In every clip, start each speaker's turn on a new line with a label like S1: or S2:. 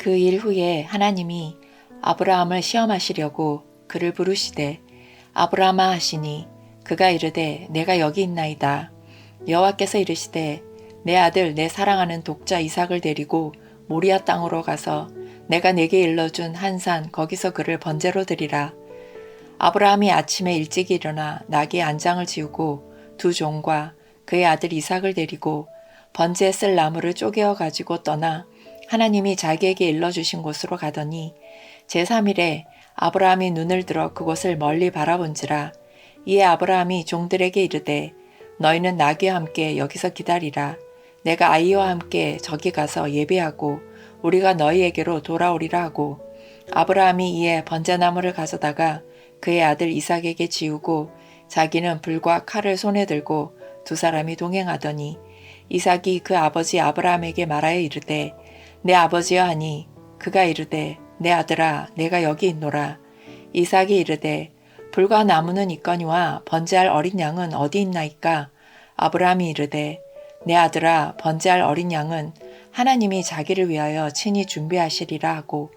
S1: 그 일 후에 하나님이 아브라함을 시험하시려고 그를 부르시되 아브라함아 하시니 그가 이르되 내가 여기 있나이다. 여호와께서 이르시되 내 아들 내 사랑하는 독자 이삭을 데리고 모리아 땅으로 가서 내가 네게 일러준 한 산 거기서 그를 번제로 드리라. 아브라함이 아침에 일찍 일어나 나귀의 안장을 지우고 두 종과 그의 아들 이삭을 데리고 번제에 쓸 나무를 쪼개어 가지고 떠나 하나님이 자기에게 일러주신 곳으로 가더니 제3일에 아브라함이 눈을 들어 그곳을 멀리 바라본지라. 이에 아브라함이 종들에게 이르되 너희는 나귀와 함께 여기서 기다리라. 내가 아이와 함께 저기 가서 예배하고 우리가 너희에게로 돌아오리라 하고 아브라함이 이에 번제나무를 가져다가 그의 아들 이삭에게 지우고 자기는 불과 칼을 손에 들고 두 사람이 동행하더니 이삭이 그 아버지 아브라함에게 말하여 이르되 내 아버지여 하니 그가 이르되 내 아들아 내가 여기 있노라. 이삭이 이르되 불과 나무는 있거니와 번제할 어린 양은 어디 있나이까. 아브라함이 이르되 내 아들아 번제할 어린 양은 하나님이 자기를 위하여 친히 준비하시리라 하고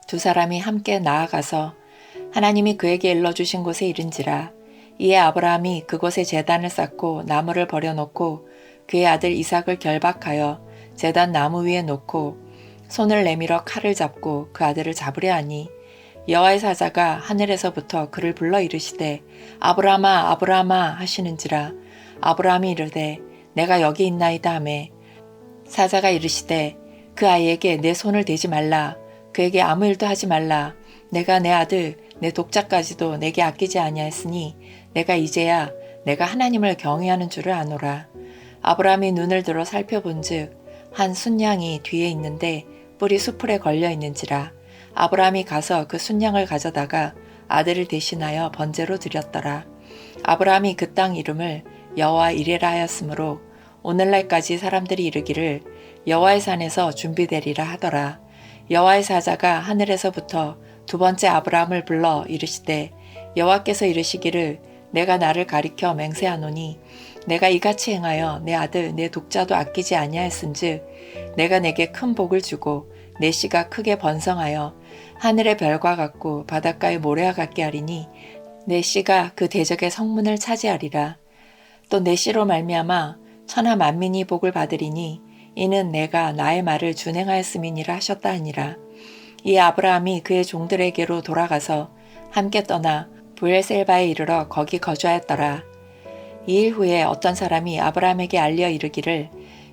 S1: 두 사람이 함께 나아가서 하나님이 그에게 일러주신 곳에 이른지라. 이에 아브라함이 그곳에 제단을 쌓고 나무를 버려놓고 그의 아들 이삭을 결박하여 제단 나무 위에 놓고 손을 내밀어 칼을 잡고 그 아들을 잡으려 하니 여호와의 사자가 하늘에서부터 그를 불러 이르시되 아브라함아 아브라함아 하시는지라. 아브라함이 이르되 내가 여기 있나이다 하매 사자가 이르시되 그 아이에게 내 손을 대지 말라. 그에게 아무 일도 하지 말라. 내가 내 아들 내 독자까지도 내게 아끼지 아니하였으니 내가 이제야 내가 하나님을 경외하는 줄을 아노라. 아브라함이 눈을 들어 살펴본즉 한 순양이 뒤에 있는데 뿔이 수풀에 걸려 있는지라. 아브라함이 가서 그 순양을 가져다가 아들을 대신하여 번제로 드렸더라. 아브라함이 그 땅 이름을 여호와 이레라 하였으므로 오늘날까지 사람들이 이르기를 여호와의 산에서 준비되리라 하더라. 여호와의 사자가 하늘에서부터 두 번째 아브라함을 불러 이르시되 여호와께서 이르시기를 내가 나를 가리켜 맹세하노니 내가 이같이 행하여 내 아들 내 독자도 아끼지 아니하였은즉 내가 내게 큰 복을 주고 내 씨가 크게 번성하여 하늘의 별과 같고 바닷가의 모래와 같게 하리니 내 씨가 그 대적의 성문을 차지하리라. 또 내 씨로 말미암아 천하 만민이 복을 받으리니 이는 내가 나의 말을 준행하였음이니라 하셨다 하니라. 이에 아브라함이 그의 종들에게로 돌아가서 함께 떠나 브엘셀바에 이르러 거기 거주하였더라. 2일 후에 어떤 사람이 아브라함에게 알려 이르기를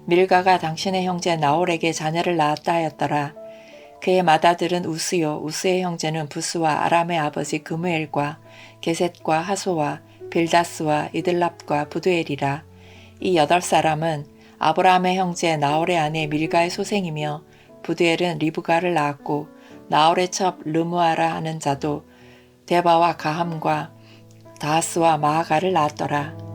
S1: 밀가가 당신의 형제 나홀에게 자녀를 낳았다 하였더라. 그의 맏아들은 우스요 우스의 형제는 부스와 아람의 아버지 그무엘과 게셋과 하소와 빌다스와 이들랍과 부두엘이라. 이 8사람은 아브라함의 형제 나홀의 아내 밀가의 소생이며 부두엘은 리브가를 낳았고 나홀의 첩 르무아라 하는 자도 데바와 가함과 다하스와 마하가를 낳았더라.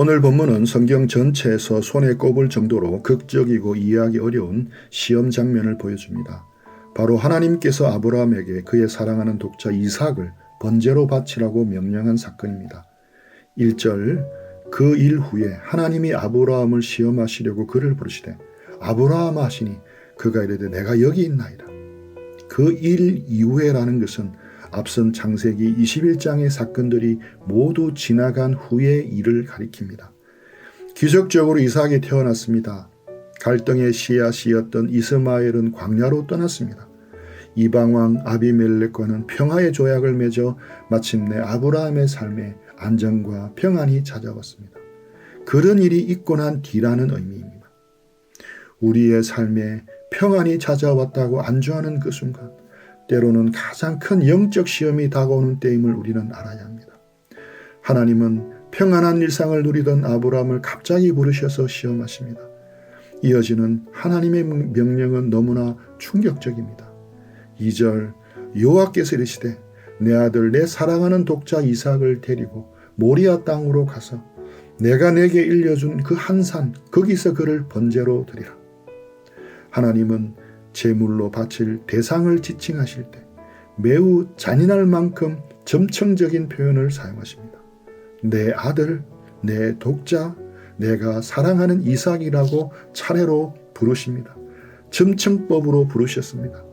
S2: 오늘 본문은 성경 전체에서 손에 꼽을 정도로 극적이고 이해하기 어려운 시험 장면을 보여줍니다. 바로 하나님께서 아브라함에게 그의 사랑하는 독자 이삭을 번제로 바치라고 명령한 사건입니다. 1절 그 일 후에 하나님이 아브라함을 시험하시려고 그를 부르시되 아브라함 하시니 그가 이르되 내가 여기 있나이다. 그 일 이후에라는 것은 앞선 창세기 21장의 사건들이 모두 지나간 후의 일을 가리킵니다. 기적적으로 이삭이 태어났습니다. 갈등의 씨앗이었던 이스마엘은 광야로 떠났습니다. 이방왕 아비멜렉과는 평화의 조약을 맺어 마침내 아브라함의 삶에 안정과 평안이 찾아왔습니다. 그런 일이 있고 난 뒤라는 의미입니다. 우리의 삶에 평안이 찾아왔다고 안주하는 그 순간 때로는 가장 큰 영적 시험이 다가오는 때임을 우리는 알아야 합니다. 하나님은 평안한 일상을 누리던 아브라함을 갑자기 부르셔서 시험하십니다. 이어지는 하나님의 명령은 너무나 충격적입니다. 2절 여호와께서 이르시되 내 아들 내 사랑하는 독자 이삭을 데리고 모리아 땅으로 가서 내가 내게 일려준 그 한 산 거기서 그를 번제로 드리라. 하나님은 제물로 바칠 대상을 지칭하실 때 매우 잔인할 만큼 점층적인 표현을 사용하십니다. 내 아들, 내 독자, 내가 사랑하는 이삭이라고 차례로 부르십니다. 점층법으로 부르셨습니다.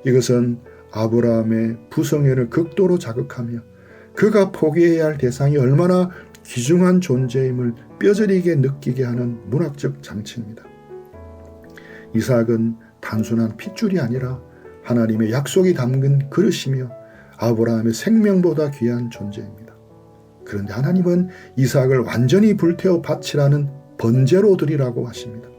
S2: 이것은 아브라함의 부성애를 극도로 자극하며 그가 포기해야 할 대상이 얼마나 귀중한 존재임을 뼈저리게 느끼게 하는 문학적 장치입니다. 이삭은 단순한 핏줄이 아니라 하나님의 약속이 담긴 그릇이며 아브라함의 생명보다 귀한 존재입니다. 그런데 하나님은 이삭을 완전히 불태워 바치라는 번제로 드리라고 하십니다.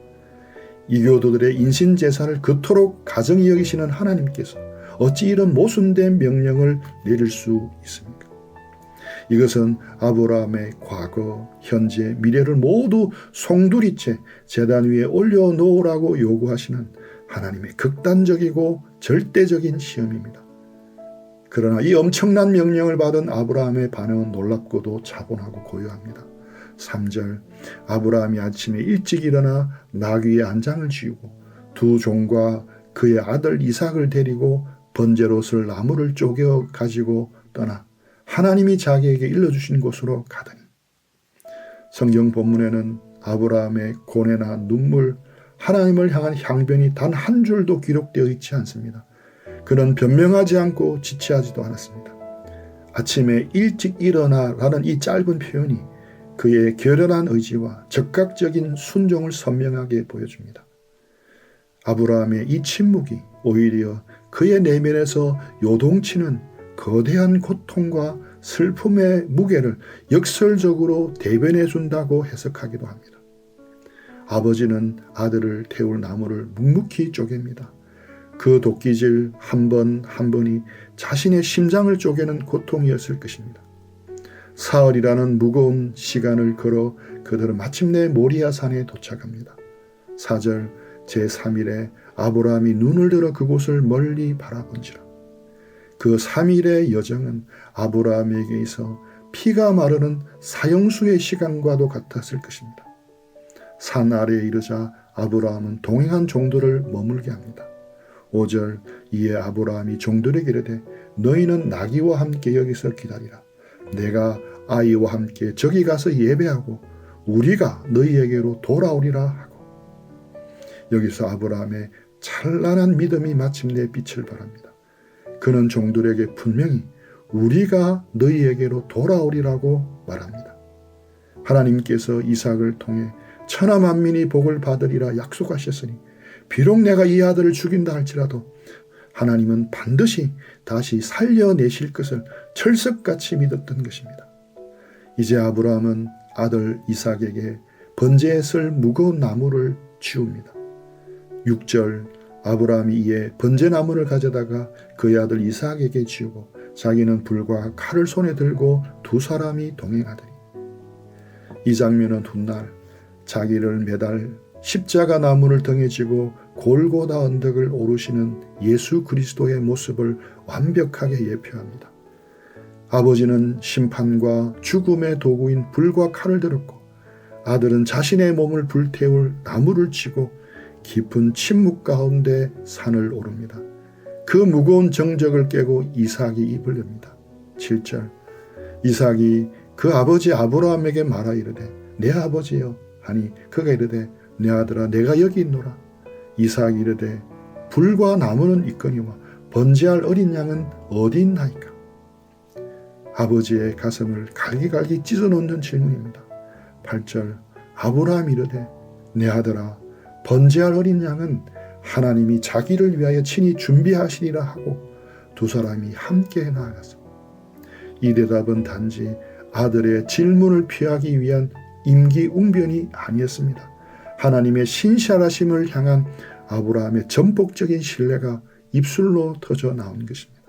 S2: 이교도들의 인신제사를 그토록 가정히 여기시는 하나님께서 어찌 이런 모순된 명령을 내릴 수 있습니까? 이것은 아브라함의 과거, 현재, 미래를 모두 송두리째 제단 위에 올려놓으라고 요구하시는 하나님의 극단적이고 절대적인 시험입니다. 그러나 이 엄청난 명령을 받은 아브라함의 반응은 놀랍고도 차분하고 고요합니다. 3절, 아브라함이 아침에 일찍 일어나 나귀의 안장을 지우고 두 종과 그의 아들 이삭을 데리고 번제롯을 나무를 쪼개 가지고 떠나 하나님이 자기에게 일러주신 곳으로 가더니. 성경 본문에는 아브라함의 고뇌나 눈물, 하나님을 향한 향변이 단 한 줄도 기록되어 있지 않습니다. 그는 변명하지 않고 지체하지도 않았습니다. 아침에 일찍 일어나라는 이 짧은 표현이 그의 결연한 의지와 적극적인 순종을 선명하게 보여줍니다. 아브라함의 이 침묵이 오히려 그의 내면에서 요동치는 거대한 고통과 슬픔의 무게를 역설적으로 대변해 준다고 해석하기도 합니다. 아버지는 아들을 태울 나무를 묵묵히 쪼갭니다. 그 도끼질 한 번 한 번이 자신의 심장을 쪼개는 고통이었을 것입니다. 사흘이라는 무거운 시간을 걸어 그들은 마침내 모리아 산에 도착합니다. 4절, 제3일에 아브라함이 눈을 들어 그곳을 멀리 바라본지라. 그 3일의 여정은 아브라함에게 있어 피가 마르는 사형수의 시간과도 같았을 것입니다. 산 아래에 이르자 아브라함은 동행한 종들을 머물게 합니다. 5절, 이에 아브라함이 종들에게 이르되 너희는 나귀와 함께 여기서 기다리라. 내가 아이와 함께 저기 가서 예배하고 우리가 너희에게로 돌아오리라 하고. 여기서 아브라함의 찬란한 믿음이 마침내 빛을 발합니다. 그는 종들에게 분명히 우리가 너희에게로 돌아오리라고 말합니다. 하나님께서 이삭을 통해 천하 만민이 복을 받으리라 약속하셨으니 비록 내가 이 아들을 죽인다 할지라도 하나님은 반드시 다시 살려내실 것을 철석같이 믿었던 것입니다. 이제 아브라함은 아들 이삭에게 번제에 쓸 무거운 나무를 지웁니다. 6절, 아브라함이 이에 번제나무를 가져다가 그의 아들 이삭에게 지우고 자기는 불과 칼을 손에 들고 두 사람이 동행하더니. 이 장면은 훗날 자기를 매달 십자가 나무를 등에 지고 골고다 언덕을 오르시는 예수 그리스도의 모습을 완벽하게 예표합니다. 아버지는 심판과 죽음의 도구인 불과 칼을 들었고 아들은 자신의 몸을 불태울 나무를 치고 깊은 침묵 가운데 산을 오릅니다. 그 무거운 정적을 깨고 이삭이 입을 엽니다. 7절, 이삭이 그 아버지 아브라함에게 말하 이르되 내 아버지여 하니 그가 이르되 내 아들아 내가 여기 있노라. 이삭이 이르되 불과 나무는 있거니와 번제할 어린 양은 어디 있나이까. 아버지의 가슴을 갈기갈기 찢어놓는 질문입니다. 8절, 아브라함이 이르되 내 아들아 번제할 어린 양은 하나님이 자기를 위하여 친히 준비하시리라 하고 두 사람이 함께 나아갔습니다. 이 대답은 단지 아들의 질문을 피하기 위한 임기응변이 아니었습니다. 하나님의 신실하심을 향한 아브라함의 전폭적인 신뢰가 입술로 터져 나온 것입니다.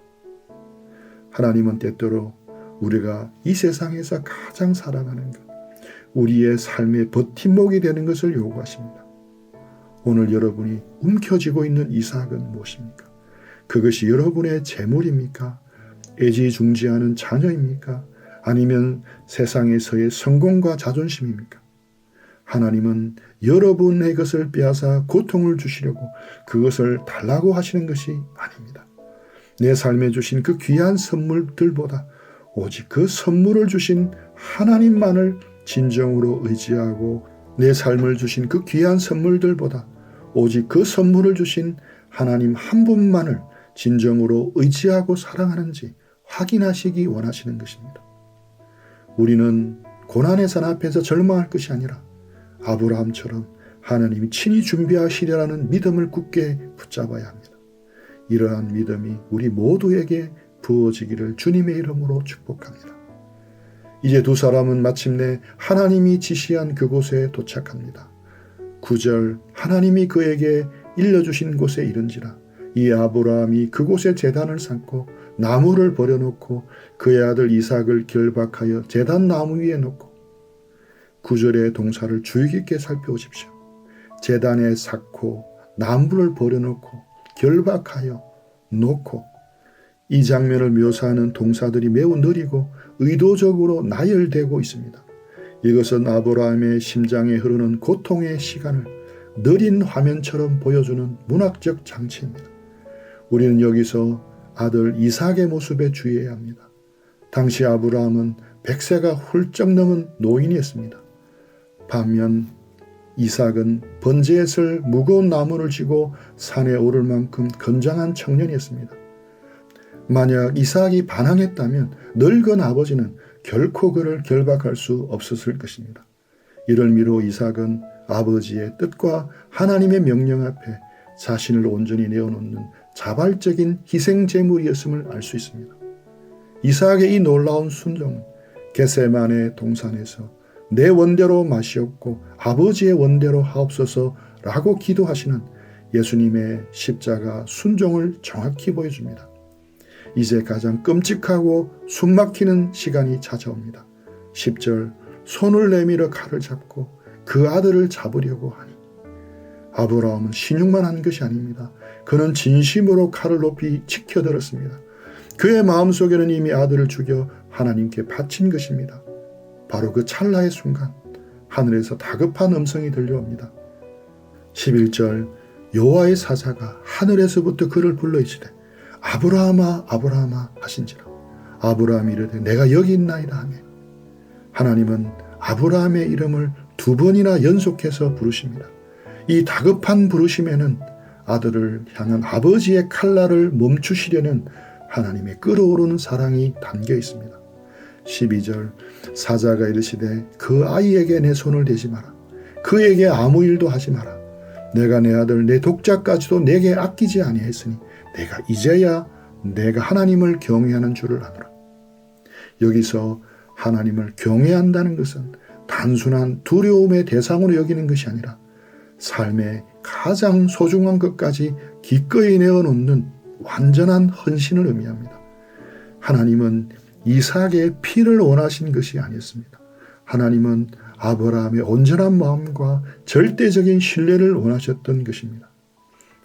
S2: 하나님은 때때로 우리가 이 세상에서 가장 사랑하는 것, 우리의 삶의 버팀목이 되는 것을 요구하십니다. 오늘 여러분이 움켜쥐고 있는 이삭은 무엇입니까? 그것이 여러분의 재물입니까? 애지중지하는 자녀입니까? 아니면 세상에서의 성공과 자존심입니까? 하나님은 여러분의 것을 빼앗아 고통을 주시려고 그것을 달라고 하시는 것이 아닙니다. 내 삶에 주신 그 귀한 선물들보다 오직 그 선물을 주신 하나님만을 진정으로 의지하고 내 삶을 주신 그 귀한 선물들보다 오직 그 선물을 주신 하나님 한 분만을 진정으로 의지하고 사랑하는지 확인하시기 원하시는 것입니다. 우리는 고난의 산 앞에서 절망할 것이 아니라 아브라함처럼 하나님이 친히 준비하시리라는 믿음을 굳게 붙잡아야 합니다. 이러한 믿음이 우리 모두에게 부어지기를 주님의 이름으로 축복합니다. 이제 두 사람은 마침내 하나님이 지시한 그곳에 도착합니다. 9절 하나님이 그에게 일러주신 곳에 이른지라 이 아브라함이 그곳에 제단을 쌓고 나무를 버려놓고 그의 아들 이삭을 결박하여 제단 나무 위에 놓고 9절의 동사를 주의 깊게 살펴보십시오. 제단에 쌓고 나무를 버려놓고 결박하여 놓고 이 장면을 묘사하는 동사들이 매우 느리고 의도적으로 나열되고 있습니다. 이것은 아브라함의 심장에 흐르는 고통의 시간을 느린 화면처럼 보여주는 문학적 장치입니다. 우리는 여기서 아들 이삭의 모습에 주의해야 합니다. 당시 아브라함은 100세가 훌쩍 넘은 노인이었습니다. 반면 이삭은 번제에 쓸 무거운 나무를 쥐고 산에 오를 만큼 건장한 청년이었습니다. 만약 이삭이 반항했다면 늙은 아버지는 결코 그를 결박할 수 없었을 것입니다. 이를 미루어 이삭은 아버지의 뜻과 하나님의 명령 앞에 자신을 온전히 내어놓는 자발적인 희생제물이었음을 알 수 있습니다. 이삭의 이 놀라운 순종은 겟세마네 동산에서 내 원대로 마시옵고 아버지의 원대로 하옵소서라고 기도하시는 예수님의 십자가 순종을 정확히 보여줍니다. 이제 가장 끔찍하고 숨막히는 시간이 찾아옵니다. 10절 손을 내밀어 칼을 잡고 그 아들을 잡으려고 하니 아브라함은 신용만 한 것이 아닙니다. 그는 진심으로 칼을 높이 치켜들었습니다. 그의 마음속에는 이미 아들을 죽여 하나님께 바친 것입니다. 바로 그 찰나의 순간 하늘에서 다급한 음성이 들려옵니다. 11절 여호와의 사자가 하늘에서부터 그를 불러 이르되 아브라함아 아브라함아 하신지라 아브라함이 이르되 내가 여기 있나이다 하며 하나님은 아브라함의 이름을 2번이나 연속해서 부르십니다. 이 다급한 부르심에는 아들을 향한 아버지의 칼날을 멈추시려는 하나님의 끓어오르는 사랑이 담겨 있습니다. 12절 사자가 이르시되 그 아이에게 내 손을 대지 마라. 그에게 아무 일도 하지 마라. 내가 내 아들 내 독자까지도 내게 아끼지 아니했으니 내가 이제야 내가 하나님을 경외하는 줄을 아노라. 여기서 하나님을 경외한다는 것은 단순한 두려움의 대상으로 여기는 것이 아니라 삶의 가장 소중한 것까지 기꺼이 내어놓는 완전한 헌신을 의미합니다. 하나님은 이삭의 피를 원하신 것이 아니었습니다. 하나님은 아브라함의 온전한 마음과 절대적인 신뢰를 원하셨던 것입니다.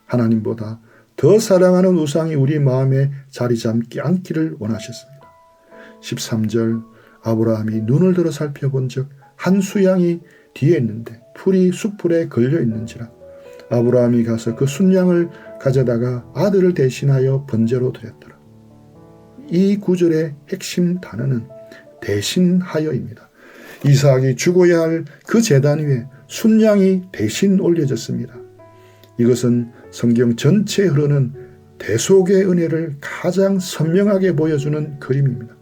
S2: 하나님보다 더 사랑하는 우상이 우리 마음에 자리 잡지 않기를 원하셨습니다. 13절 아브라함이 눈을 들어 살펴본 즉 한 수양이 뒤에 있는데 풀이 숯불에 걸려 있는지라 아브라함이 가서 그 순양을 가져다가 아들을 대신하여 번제로 드렸더라. 이 구절의 핵심 단어는 대신하여입니다. 이삭이 죽어야 할 그 제단 위에 순양이 대신 올려졌습니다. 이것은 성경 전체에 흐르는 대속의 은혜를 가장 선명하게 보여주는 그림입니다.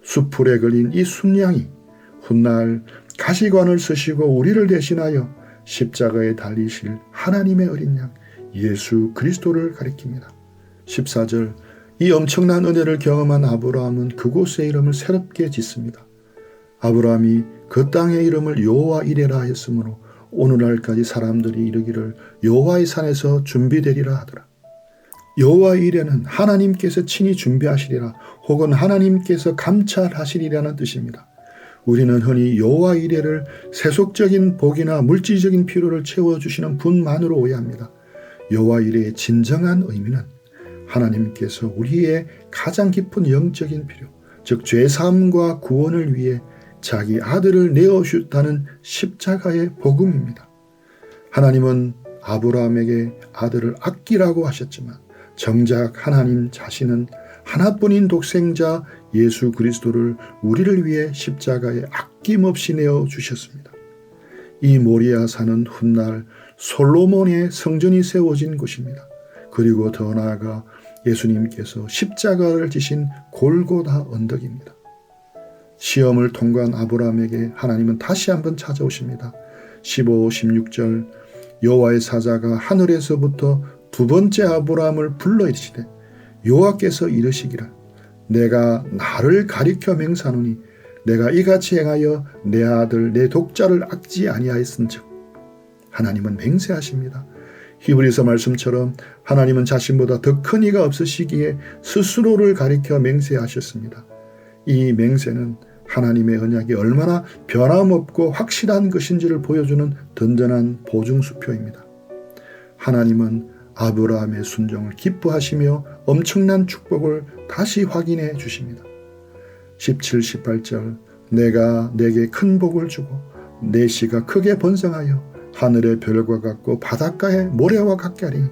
S2: 숯불에 걸린 이 순양이 훗날 가시관을 쓰시고 우리를 대신하여 십자가에 달리실 하나님의 어린 양 예수 그리스도를 가리킵니다. 14절 이 엄청난 은혜를 경험한 아브라함은 그곳의 이름을 새롭게 짓습니다. 아브라함이 그 땅의 이름을 여호와 이레라 하였으므로 오늘날까지 사람들이 이르기를 여호와의 산에서 준비되리라 하더라. 여호와 이레는 하나님께서 친히 준비하시리라 혹은 하나님께서 감찰하시리라는 뜻입니다. 우리는 흔히 여호와 이레를 세속적인 복이나 물질적인 필요를 채워주시는 분만으로 오해합니다. 여호와 이레의 진정한 의미는 하나님께서 우리의 가장 깊은 영적인 필요, 즉 죄사함과 구원을 위해 자기 아들을 내어주셨다는 십자가의 복음입니다. 하나님은 아브라함에게 아들을 아끼라고 하셨지만 정작 하나님 자신은 하나뿐인 독생자 예수 그리스도를 우리를 위해 십자가에 아낌없이 내어주셨습니다. 이 모리아 산은 훗날 솔로몬의 성전이 세워진 곳입니다. 그리고 더 나아가 예수님께서 십자가를 지신 골고다 언덕입니다. 시험을 통과한 아브라함에게 하나님은 다시 한번 찾아오십니다. 15, 16절 여호와의 사자가 하늘에서부터 두 번째 아브라함을 불러 이르시되 여호와께서 이르시기를 내가 나를 가리켜 맹세하노니 내가 이같이 행하여 내 아들 내 독자를 악지 아니하였은즉. 하나님은 맹세하십니다. 히브리서 말씀처럼 하나님은 자신보다 더 큰 이가 없으시기에 스스로를 가리켜 맹세하셨습니다. 이 맹세는 하나님의 언약이 얼마나 변함없고 확실한 것인지를 보여주는 든든한 보증수표입니다. 하나님은 아브라함의 순종을 기뻐하시며 엄청난 축복을 다시 확인해 주십니다. 17, 18절 내가 내게 큰 복을 주고 내 씨가 크게 번성하여 하늘의 별과 같고 바닷가의 모래와 같게 하리니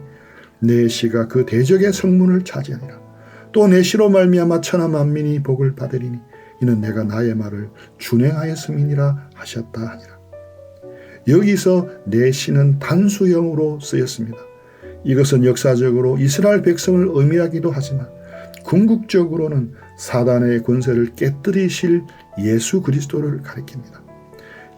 S2: 내 씨가 그 대적의 성문을 차지하리라. 또 내 씨로 말미암아 천하 만민이 복을 받으리니 이는 내가 나의 말을 준행하였음이니라 하셨다 하니라. 여기서 내 씨는 단수형으로 쓰였습니다. 이것은 역사적으로 이스라엘 백성을 의미하기도 하지만 궁극적으로는 사단의 권세를 깨뜨리실 예수 그리스도를 가리킵니다.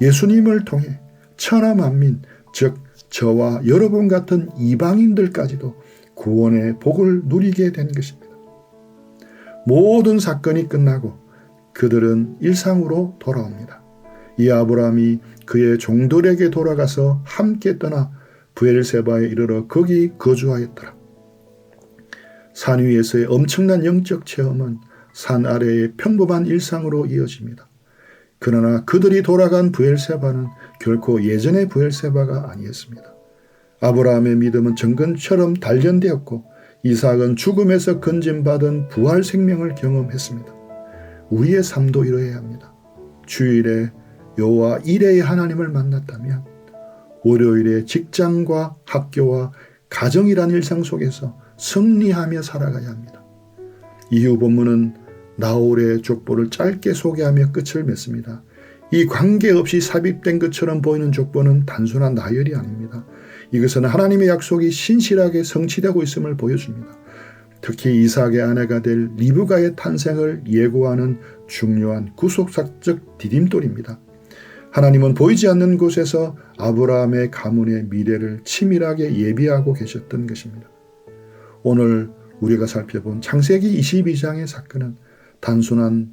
S2: 예수님을 통해 천하 만민, 즉 저와 여러분 같은 이방인들까지도 구원의 복을 누리게 된 것입니다. 모든 사건이 끝나고 그들은 일상으로 돌아옵니다. 이 아브라함이 그의 종들에게 돌아가서 함께 떠나 브엘세바에 이르러 거기 거주하였더라. 산 위에서의 엄청난 영적 체험은 산 아래의 평범한 일상으로 이어집니다. 그러나 그들이 돌아간 브엘세바는 결코 예전의 브엘세바가 아니었습니다. 아브라함의 믿음은 정근처럼 단련되었고 이삭은 죽음에서 건짐받은 부활 생명을 경험했습니다. 우리의 삶도 이러해야 합니다. 주일에 여호와 이레의 하나님을 만났다면 월요일에 직장과 학교와 가정이란 일상 속에서 승리하며 살아가야 합니다. 이후 본문은 나홀의 족보를 짧게 소개하며 끝을 맺습니다. 이 관계없이 삽입된 것처럼 보이는 족보는 단순한 나열이 아닙니다. 이것은 하나님의 약속이 신실하게 성취되고 있음을 보여줍니다. 특히 이삭의 아내가 될 리브가의 탄생을 예고하는 중요한 구속사적 디딤돌입니다. 하나님은 보이지 않는 곳에서 아브라함의 가문의 미래를 치밀하게 예비하고 계셨던 것입니다. 오늘 우리가 살펴본 창세기 22장의 사건은 단순한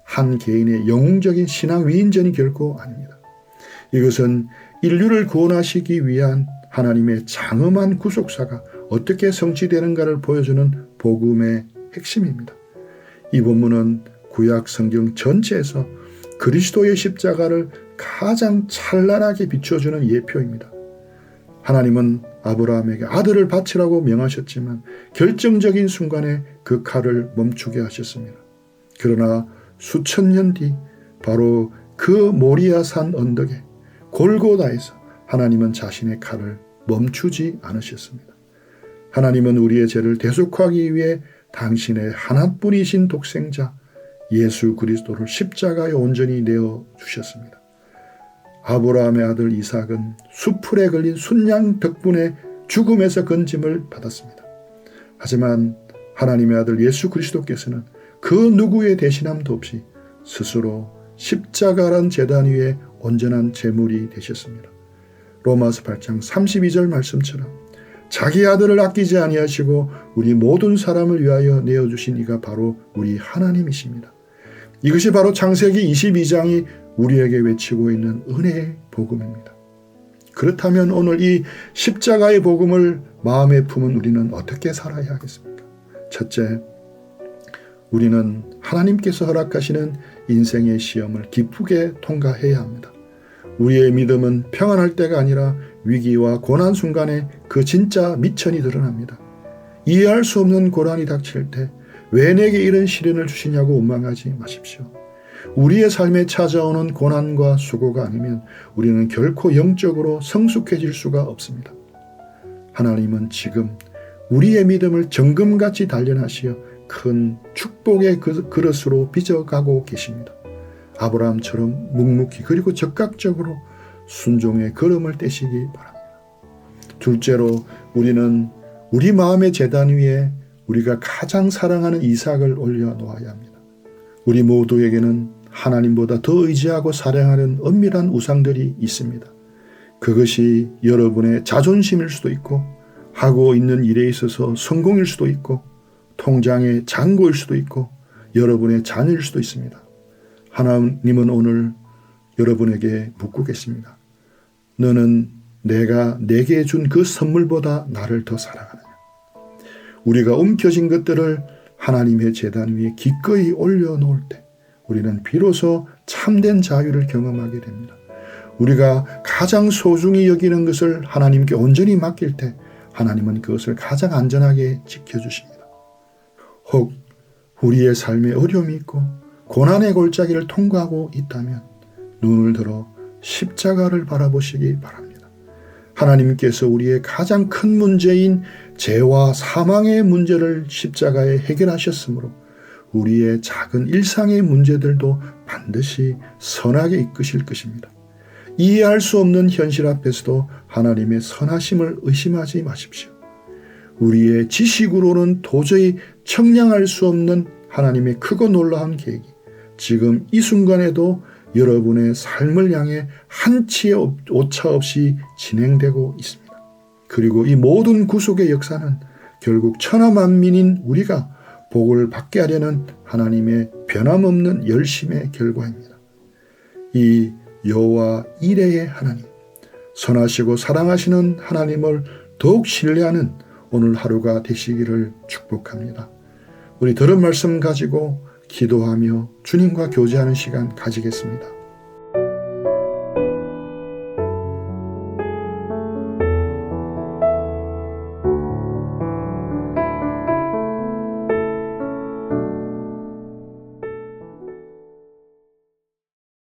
S2: 한 개인의 영웅적인 신앙 위인전이 결코 아닙니다. 이것은 인류를 구원하시기 위한 하나님의 장엄한 구속사가 어떻게 성취되는가를 보여주는 복음의 핵심입니다. 이 본문은 구약 성경 전체에서 그리스도의 십자가를 가장 찬란하게 비춰주는 예표입니다. 하나님은 아브라함에게 아들을 바치라고 명하셨지만 결정적인 순간에 그 칼을 멈추게 하셨습니다. 그러나 수천 년 뒤 바로 그 모리아 산 언덕에 골고다에서 하나님은 자신의 칼을 멈추지 않으셨습니다. 하나님은 우리의 죄를 대속하기 위해 당신의 하나뿐이신 독생자 예수 그리스도를 십자가에 온전히 내어주셨습니다. 아브라함의 아들 이삭은 수풀에 걸린 순양 덕분에 죽음에서 건짐을 받았습니다. 하지만 하나님의 아들 예수 그리스도께서는 그 누구의 대신함도 없이 스스로 십자가란 제단 위에 온전한 제물이 되셨습니다. 로마서 8장 32절 말씀처럼 자기 아들을 아끼지 아니하시고 우리 모든 사람을 위하여 내어주신 이가 바로 우리 하나님이십니다. 이것이 바로 창세기 22장이 우리에게 외치고 있는 은혜의 복음입니다. 그렇다면 오늘 이 십자가의 복음을 마음에 품은 우리는 어떻게 살아야 하겠습니까? 첫째, 우리는 하나님께서 허락하시는 인생의 시험을 기쁘게 통과해야 합니다. 우리의 믿음은 평안할 때가 아니라 위기와 고난 순간에 그 진짜 미천이 드러납니다. 이해할 수 없는 고난이 닥칠 때 왜 내게 이런 시련을 주시냐고 원망하지 마십시오. 우리의 삶에 찾아오는 고난과 수고가 아니면 우리는 결코 영적으로 성숙해질 수가 없습니다. 하나님은 지금 우리의 믿음을 정금같이 단련하시어 큰 축복의 그릇으로 빚어가고 계십니다. 아브라함처럼 묵묵히 그리고 적극적으로 순종의 걸음을 떼시기 바랍니다. 둘째로 우리는 우리 마음의 제단 위에 우리가 가장 사랑하는 이삭을 올려놓아야 합니다. 우리 모두에게는 하나님보다 더 의지하고 사랑하는 엄밀한 우상들이 있습니다. 그것이 여러분의 자존심일 수도 있고 하고 있는 일에 있어서 성공일 수도 있고 통장의 잔고일 수도 있고 여러분의 자녀일 수도 있습니다. 하나님은 오늘 여러분에게 묻고 계십니다. 너는 내가 내게 준 그 선물보다 나를 더 사랑하느냐? 우리가 움켜진 것들을 하나님의 제단 위에 기꺼이 올려놓을 때 우리는 비로소 참된 자유를 경험하게 됩니다. 우리가 가장 소중히 여기는 것을 하나님께 온전히 맡길 때 하나님은 그것을 가장 안전하게 지켜주십니다. 혹 우리의 삶에 어려움이 있고 고난의 골짜기를 통과하고 있다면 눈을 들어 십자가를 바라보시기 바랍니다. 하나님께서 우리의 가장 큰 문제인 죄와 사망의 문제를 십자가에 해결하셨으므로 우리의 작은 일상의 문제들도 반드시 선하게 이끄실 것입니다. 이해할 수 없는 현실 앞에서도 하나님의 선하심을 의심하지 마십시오. 우리의 지식으로는 도저히 청량할 수 없는 하나님의 크고 놀라운 계획이 지금 이 순간에도 여러분의 삶을 향해 한치의 오차 없이 진행되고 있습니다. 그리고 이 모든 구속의 역사는 결국 천하만민인 우리가 복을 받게 하려는 하나님의 변함없는 열심의 결과입니다. 이 여호와 이레의 하나님, 선하시고 사랑하시는 하나님을 더욱 신뢰하는 오늘 하루가 되시기를 축복합니다. 우리 들은 말씀 가지고 기도하며 주님과 교제하는 시간 가지겠습니다.